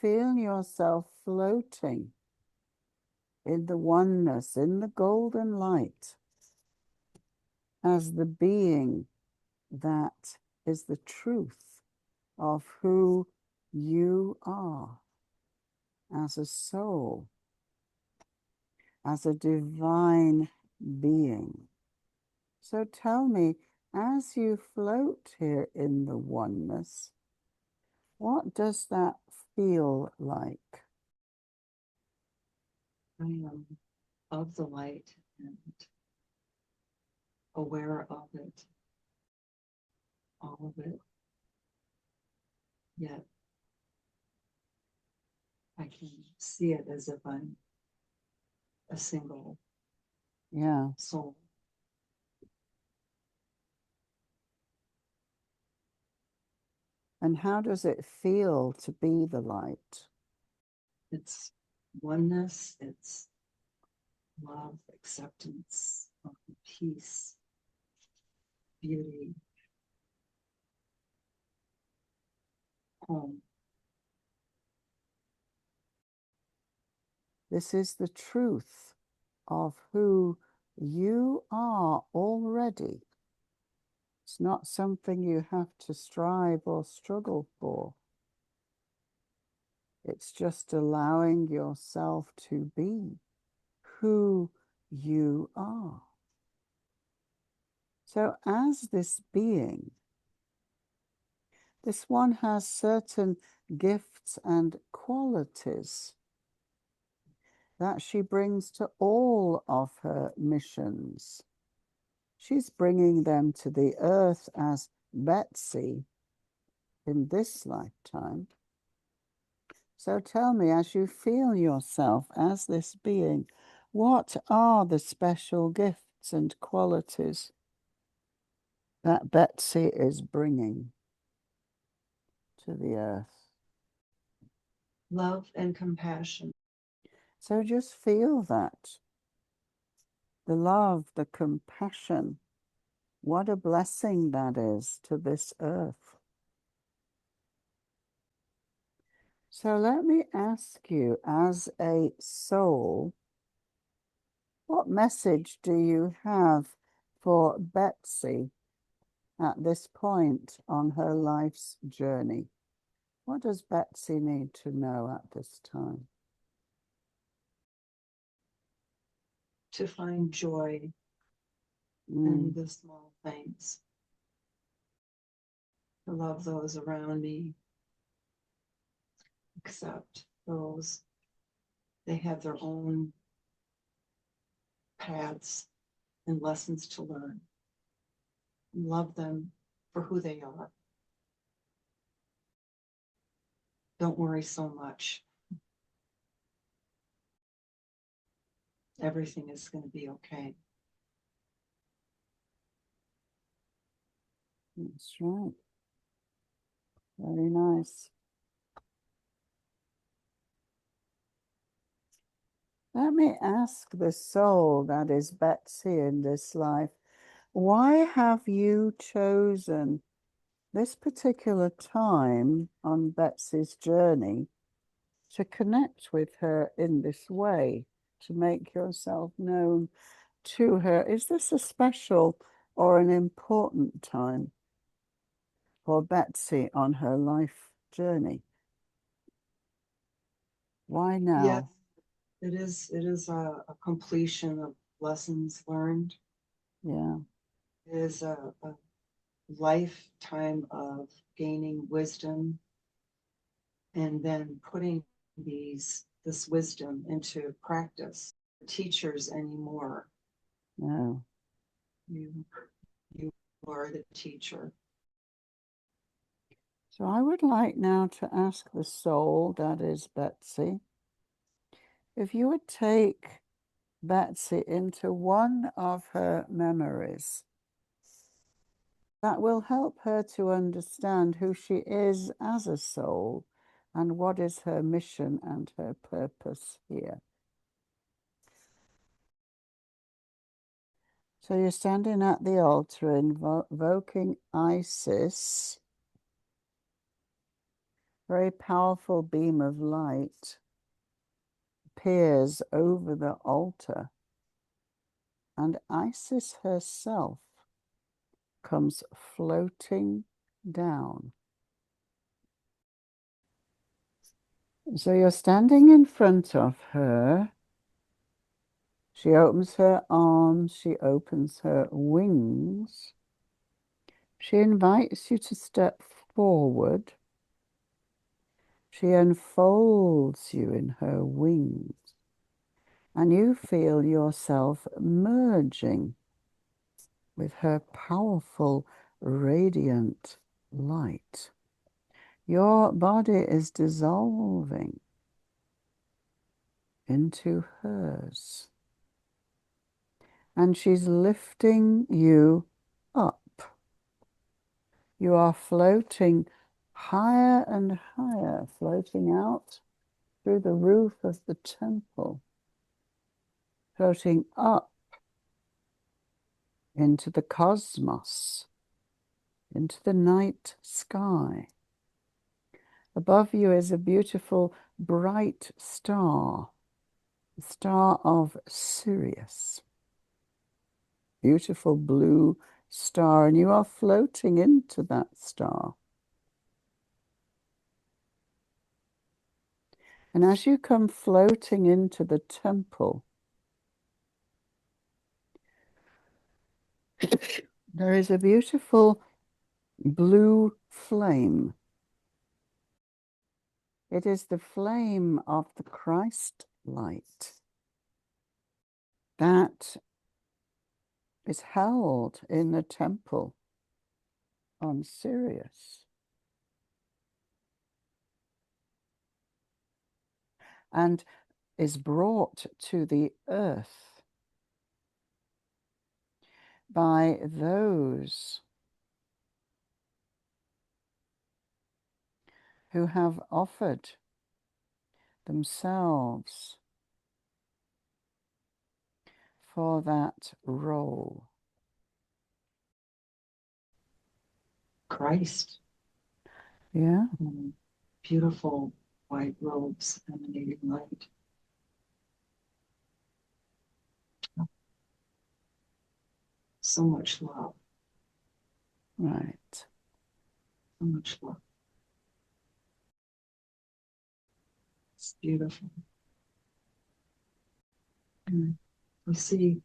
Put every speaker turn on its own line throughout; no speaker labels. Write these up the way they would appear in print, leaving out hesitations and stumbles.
feel yourself floating in the oneness, in the golden light, as the being that is the truth of who you are as a soul, as a divine being. So tell me, as you float here in the oneness, what does that feel like?
I am of the light and aware of it, all of it. Yet I can see it as if I'm a single soul.
And how does it feel to be the light?
It's oneness, it's love, acceptance, peace, beauty, home.
This is the truth of who you are already. It's not something you have to strive or struggle for. It's just allowing yourself to be who you are. So as this being, this one has certain gifts and qualities that she brings to all of her missions. She's bringing them to the earth as Betsy in this lifetime. So tell me, as you feel yourself as this being, what are the special gifts and qualities that Betsy is bringing to the earth?
Love and compassion.
So just feel that. The love, the compassion. What a blessing that is to this earth. So let me ask you, as a soul, what message do you have for Betsy at this point on her life's journey? What does Betsy need to know at this time?
To find joy in the small things. To love those around me. Accept those. They have their own paths and lessons to learn. Love them for who they are. Don't worry so much. Everything is going to be okay.
That's right. Very nice. Let me ask the soul that is Betsy in this life, why have you chosen this particular time on Betsy's journey to connect with her in this way, to make yourself known to her? Is this a special or an important time for Betsy on her life journey? Why now?
Yes, it is a completion of lessons learned.
Yeah.
It is a lifetime of gaining wisdom and then putting this wisdom into practice. Teachers anymore.
No.
You are the teacher.
So I would like now to ask the soul that is Betsy, if you would take Betsy into one of her memories that will help her to understand who she is as a soul and what is her mission and her purpose here. So you're standing at the altar invoking Isis. very powerful beam of light appears over the altar, and Isis herself comes floating down. So you're standing in front of her. She opens her arms, she opens her wings. She invites you to step forward. She unfolds you in her wings, and you feel yourself merging with her powerful, radiant light. Your body is dissolving into hers, and she's lifting you up. You are floating higher and higher, floating out through the roof of the temple, floating up into the cosmos, into the night sky. Above you is a beautiful, bright star, the star of SIrius. Beautiful blue star, and you are floating into that star. And as you come floating into the temple, there is a beautiful blue flame. It is the flame of the Christ light that is held in the temple on SIrius. And is brought to the earth by those who have offered themselves for that role.
Christ.
Yeah.
Beautiful white robes emanating light. So much love.
Right.
So much love. It's beautiful. We see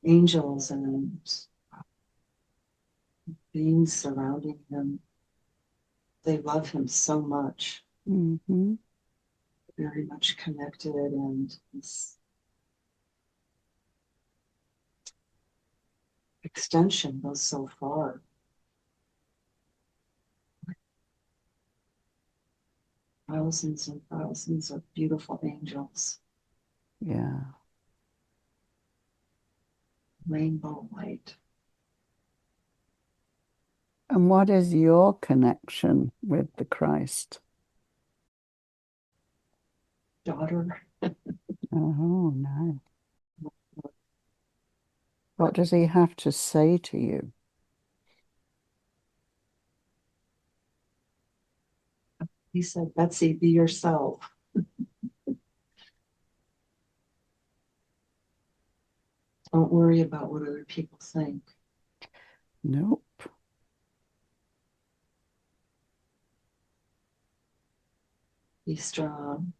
angels and beings surrounding him. They love him so much.
Mm-hmm.
Very much connected, and this extension goes so far. Thousands and thousands of beautiful angels.
Yeah.
Rainbow light.
And what is your connection with the Christ?
Daughter.
Oh, no. What does he have to say to you?
He said, Betsy, be yourself. Don't worry about what other people think.
Nope.
Be strong.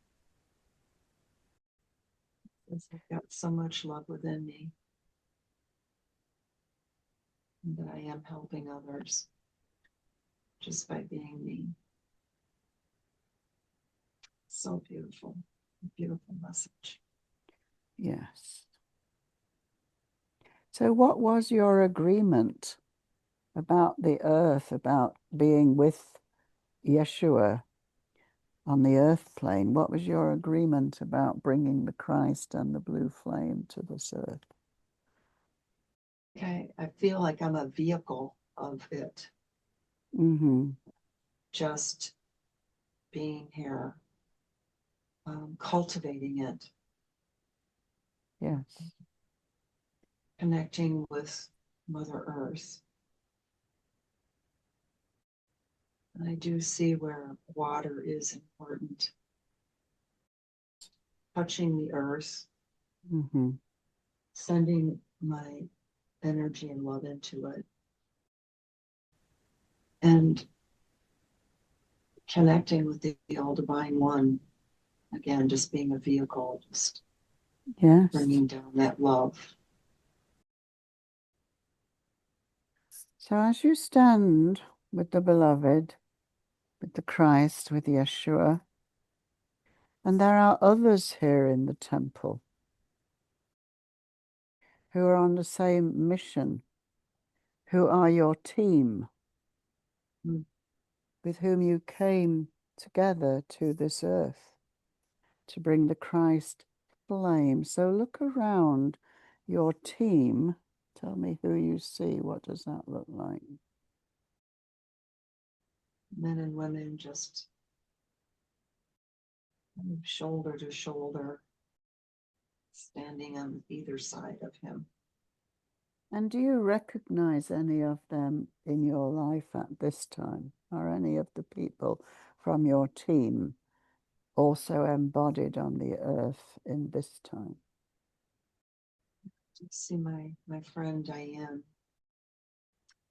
I've got so much love within me. And that I am helping others just by being me. So beautiful. Beautiful message.
Yes. So what was your agreement about the earth, about being with Yeshua on the earth plane? What was your agreement about bringing the Christ and the blue flame to this earth?
Okay, I feel like I'm a vehicle of it.
Mm-hmm.
Just being here, cultivating it.
Yes.
Connecting with Mother Earth. I do see where water is important. Touching the earth, sending my energy and love into it, and connecting with the all divine one. Again, just being a vehicle, just bringing down that love.
So as you stand with the beloved, with the Christ, with Yeshua, and there are others here in the temple who are on the same mission, who are your team, with whom you came together to this earth to bring the Christ flame. So look around your team. Tell me who you see. What does that look like?
Men and women just shoulder to shoulder, standing on either side of him.
And do you recognize any of them in your life at this time? Are any of the people from your team also embodied on the earth in this time?
I see my friend Diane.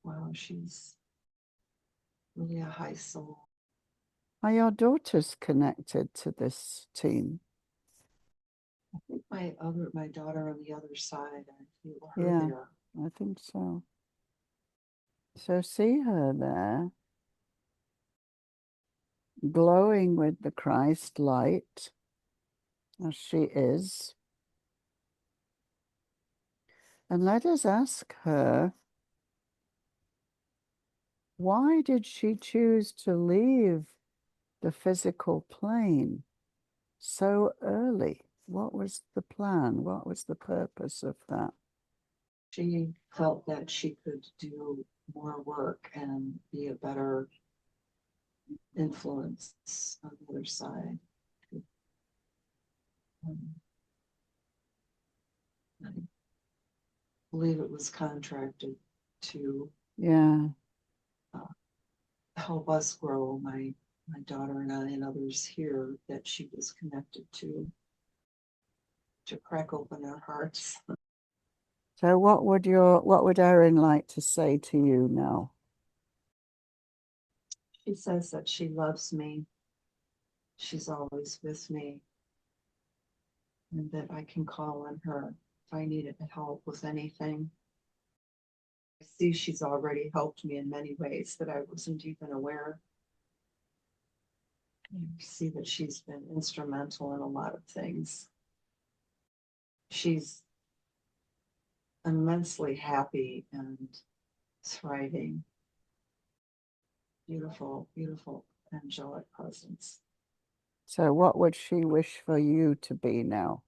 Wow, she's really a high soul.
Are your daughters connected to this team?
I think my daughter on the other side, I feel her there.
I think so. So see her there, glowing with the Christ light, as she is. And let us ask her, why did she choose to leave the physical plane so early? What was the plan? What was the purpose of that?
She felt that she could do more work and be a better influence on the other side. I believe it was contracted to help us grow, my daughter and I and others here that she was connected to crack open our hearts.
So what would Erin like to say to you now?
She says that she loves me. She's always with me. And that I can call on her if I needed help with anything. I see she's already helped me in many ways that I wasn't even aware. I see that she's been instrumental in a lot of things. She's immensely happy and thriving. Beautiful, beautiful, angelic presence. So
what would she wish for you to be now?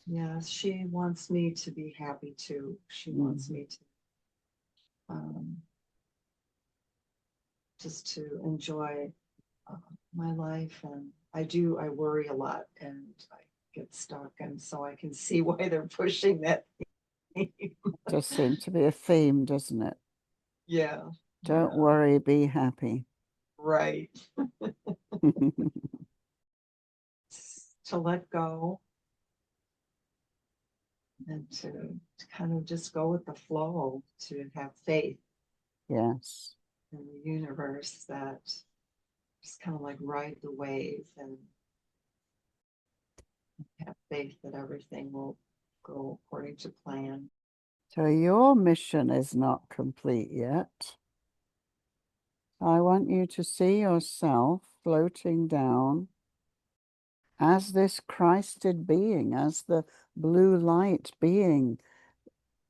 Yes, she wants me to be happy too. She wants me to just to enjoy my life. And I worry a lot and I get stuck. And so I can see why they're pushing that.
Just seems to be a theme, doesn't it?
Yeah.
Don't worry, be happy.
Right. To let go and to kind of just go with the flow, to have faith.
Yes.
In the universe, that just kind of like ride the wave and have faith that everything will go according to plan.
So your mission is not complete yet. I want you to see yourself floating down as this Christed being, as the blue light being,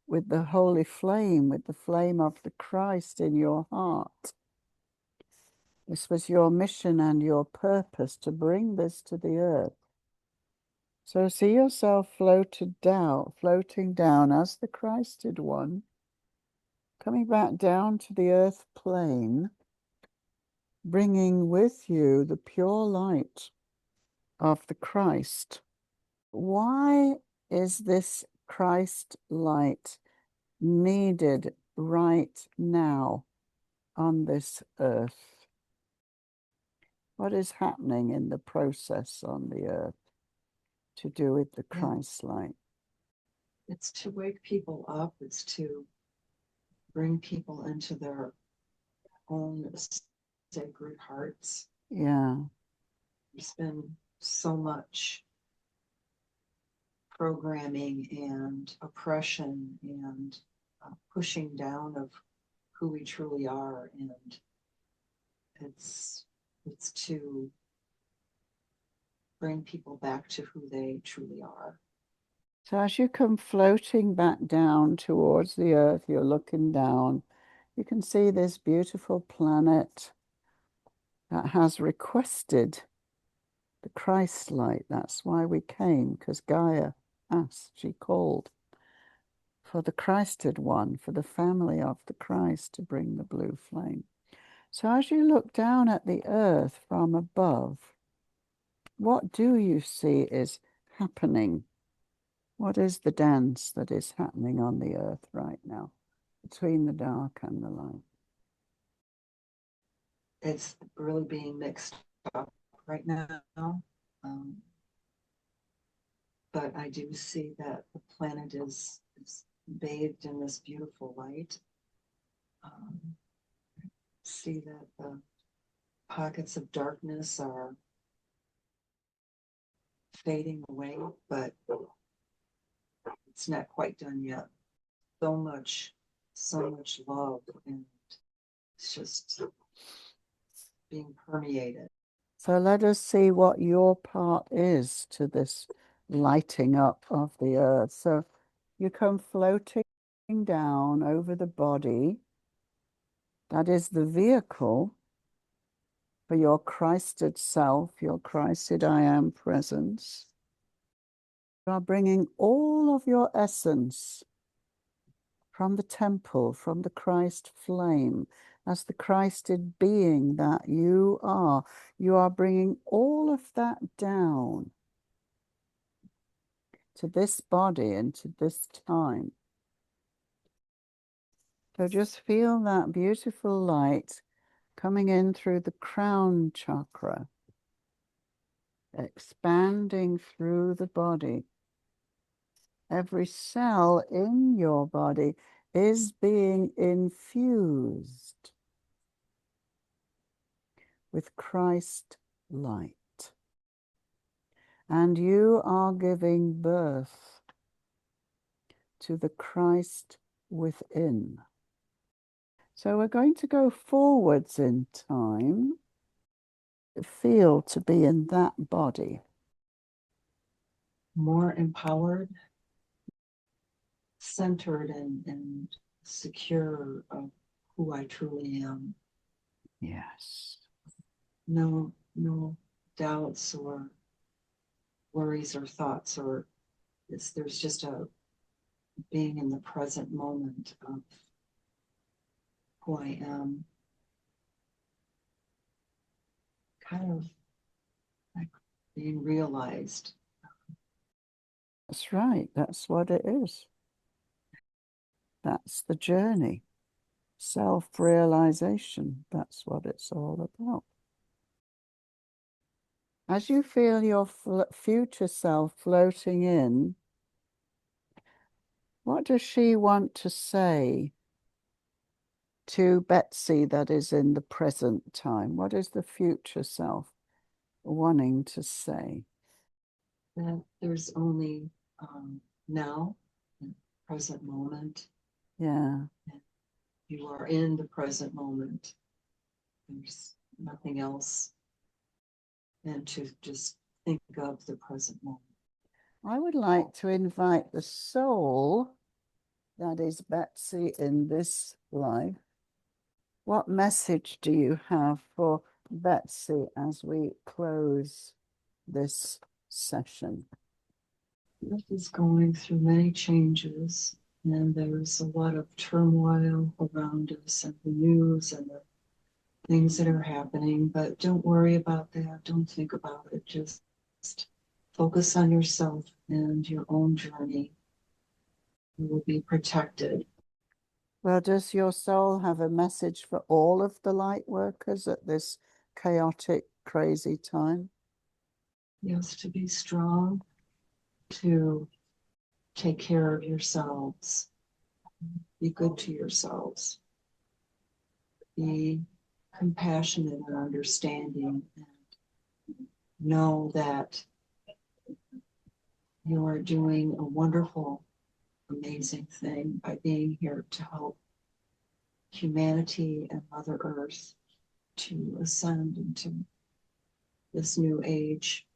with the holy flame, with the flame of the Christ in your heart. This was your mission and your purpose, to bring this to the earth. So see yourself floating down as the Christed one, coming back down to the earth plane, bringing with you the pure light of the Christ. Why is this Christ light needed right now on this earth? What is happening in the process on the earth to do with the Christ light?
It's to wake people up. It's to bring people into their own sacred hearts.
Yeah.
There's been so much programming and oppression and pushing down of who we truly are, and it's to bring people back to who they truly are.
So as you come floating back down towards the earth, you're looking down, you can see this beautiful planet that has requested the Christ light. That's why we came, because Gaia asked, she called for the Christed one, for the family of the Christ to bring the blue flame. So as you look down at the earth from above, what do you see is happening? What is the dance that is happening on the earth right now between the dark and the light?
It's really being mixed up right now. But I do see that the planet is bathed in this beautiful light. See that the pockets of darkness are fading away, but it's not quite done yet. So much love, and it's just being permeated.
So let us see what your part is to this lighting up of the earth. So you come floating down over the body. That is the vehicle for your Christed self, your Christed I am presence. You are bringing all of your essence from the temple, from the Christ flame, as the Christed being that you are. You are bringing all of that down to this body and to this time. So just feel that beautiful light coming in through the crown chakra, expanding through the body. Every cell in your body is being infused with Christ light. And you are giving birth to the Christ within. So we're going to go forwards in time, feel to be in that body.
More empowered, centered, and secure of who I truly am.
Yes.
No doubts or worries or thoughts, or there's just a being in the present moment of who I am, kind of like being realized.
That's right. That's what it is. That's the journey. Self-realization. That's what it's all about. As you feel your future self floating in, what does she want to say to Betsy that is in the present time? What is the future self wanting to say?
That there's only now, present moment.
Yeah.
You are in the present moment. There's nothing else. And to just think of the present moment.
I would like to invite the soul that is Betsy in this life. What message do you have for Betsy as we close this session?
Earth is going through many changes, and there's a lot of turmoil around us, and the news and the things that are happening. But don't worry about that. Don't think about it. Just focus on yourself and your own journey. You will be protected.
Well, does your soul have a message for all of the light workers at this chaotic, crazy time?
Yes, to be strong, to take care of yourselves, be good to yourselves, be compassionate and understanding, and know that you are doing a wonderful, amazing thing by being here to help humanity and Mother Earth to ascend into this new age